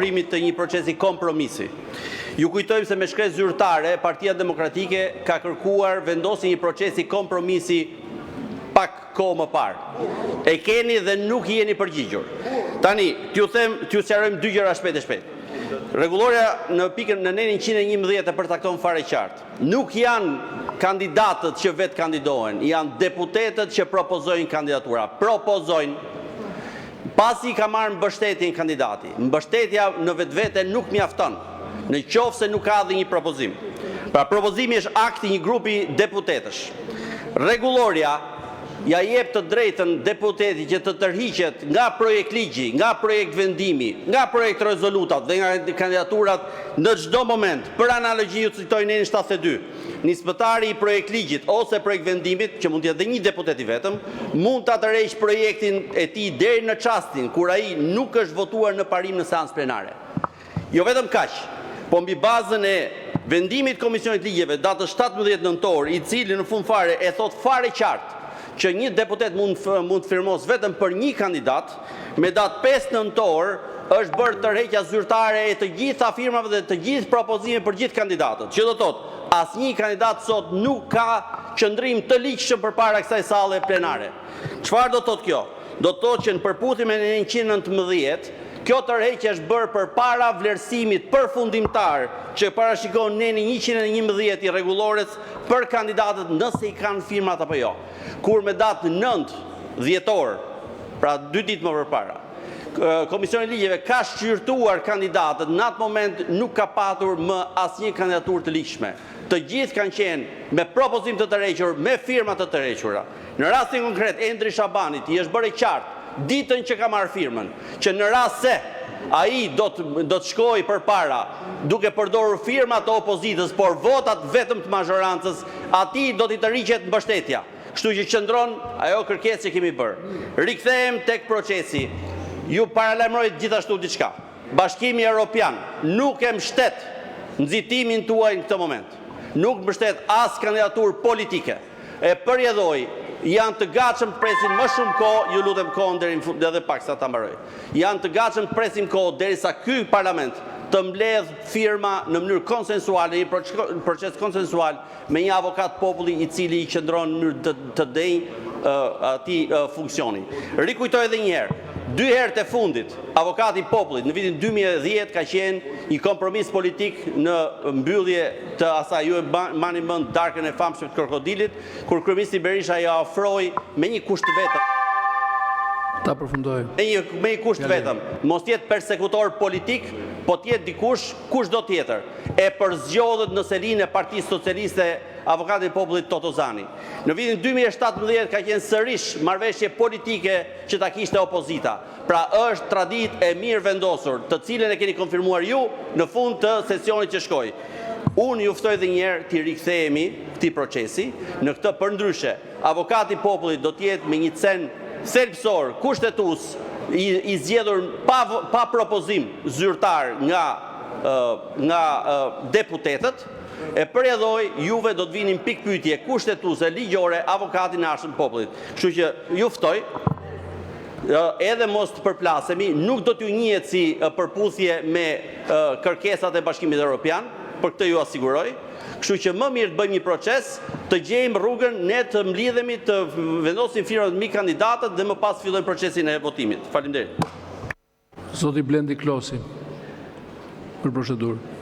Primit të një procesi kompromisi. Ju kujtojmë se me shkresë zyrtare, Partia Demokratike ka kërkuar vendosjen një procesi kompromisi pak kohë më parë. E keni dhe nuk jeni përgjigjur. Tani, t'ju sqarojmë dy gjëra shpejt e shpejt. Rregulloria në pikën në 111 e përcakton fare qartë. Nuk janë kandidatët që vetë kandidohen, janë deputetët që propozojnë kandidatura. Propozojnë. Pasi ka marrë mbështetjen kandidati, mbështetja në vetvete nuk mjafton, në qoftë se nuk ka dhe një propozim. Pra propozimi është akti një grupi deputetësh. Rregulloria ja jep të drejtën deputetit që të tërhiqet nga projekt ligji, nga projekt vendimi, nga projekt rezolutat dhe nga kandidaturat në çdo moment. Për analogji ju citoj në 72. Nismëtari i projekt ligjit ose projekt vendimit, që mund të jetë dhe një deputet i vetëm, mund ta tërheqë projektin e tij deri në çastin kur ai nuk është votuar në parim në seancë plenare. Jo vetëm kaq, po mbi bazën e vendimit të Komisionit Ligjeve datës 17 nëntor, i cili në fund fare e thot fare qartë që një deputet mund firmos vetëm për një kandidat, me datë 5 nëntor është bërë tërheqja zyrtare e të gjitha firmave dhe të gjithë propozime për gjithë kandidatët. Që do thotë, asnjë kandidat sot nuk ka qëndrim të ligjshëm përpara kësaj salle plenare. Çfarë do thotë kjo? Do thotë që në përputhje me 119, kjo tërheqje është bërë përpara vlerësimit përfundimtar që parashikon neni 111 i rregullores për kandidatët nëse i kanë firmat apo jo. Kur me datë 9 dhjetor, pra 2 ditë më përpara, Komisioni i Ligjeve ka shqyrtuar kandidatët, në atë moment nuk ka patur më asnjë kandidaturë të ligjshme. Të gjithë kanë qenë me propozim të tërhequr, me firma të tërhequra. Në rastin konkret, Endri Shabanit i është bërë qartë ditën që ka marrë firmën, që në rast se ai do të shkojë përpara duke përdorur firmat të opozitës, por votat vetëm të mazhorancës, atij do t'i tërhiqet mbështetja. Kështu që qëndron ajo kërkesë që kemi bërë. Rikthehem tek procesi. Ju paralajmëroj gjithashtu diçka. Bashkimi Evropian nuk e mbështet nxitimin tuaj në këtë moment. Nuk mbështet as kandidaturë politike. E përjedhoj, janë të gatshëm të presin më shumë kohë, ju lutem kohën deri edhe pak sa ta mbaroj. Janë të gatshëm të presin kohë derisa ky parlament të mbledh firma në mënyrë konsensuale, një proces konsensual me një avokat populli i cili i qëndron në mënyrë të denjë atij funksioni. Rikujtoj edhe një herë. 2 herët e fundit, avokati i popullit në vitin 2010 ka qenë një kompromis politik në mbyllje të asaj. Ju e mani mend darkën e famshme të krokodilit, kur kryeministri Berisha ja ofroi me një kusht vetëm. Ta përfundoj. Me një kusht vetëm, mos jetë persekutor politik, po t'jetë dikush, kush do tjetër. E përzgjodhet në selinë e Partisë Socialiste avokati i popullit Totozani. Në vitin 2017 ka qenë sërish marrëveshje politike që ta kishte opozita. Pra është traditë e mirë vendosur, të cilën e keni konfirmuar ju në fund të sesionit që shkoi. Unë ju ftoj edhe një herë të rikthehemi këtij procesi, në këtë përndryshe, avokati i popullit do të jetë me një cen thelbësor, kushtetues, i zgjedhur pa propozim zyrtar nga deputetët. E përjedhoj, juve do të vinin pikpyetje kushtetuese ligjore avokatin e arshëm popullit. Kështu që ju ftoj, edhe mos të përplasemi, nuk do t'ju njihet si përputhje me kërkesat e Bashkimit Evropian, për këtë ju asiguroj. Kështu që më mirë të bëjmë një proces, të gjejmë rrugën, ne të mblidhemi, të vendosim firmat mbi kandidatët dhe më pas fillojmë procesin e votimit. Faleminderit. Zoti Blendi Klosi, për procedurë.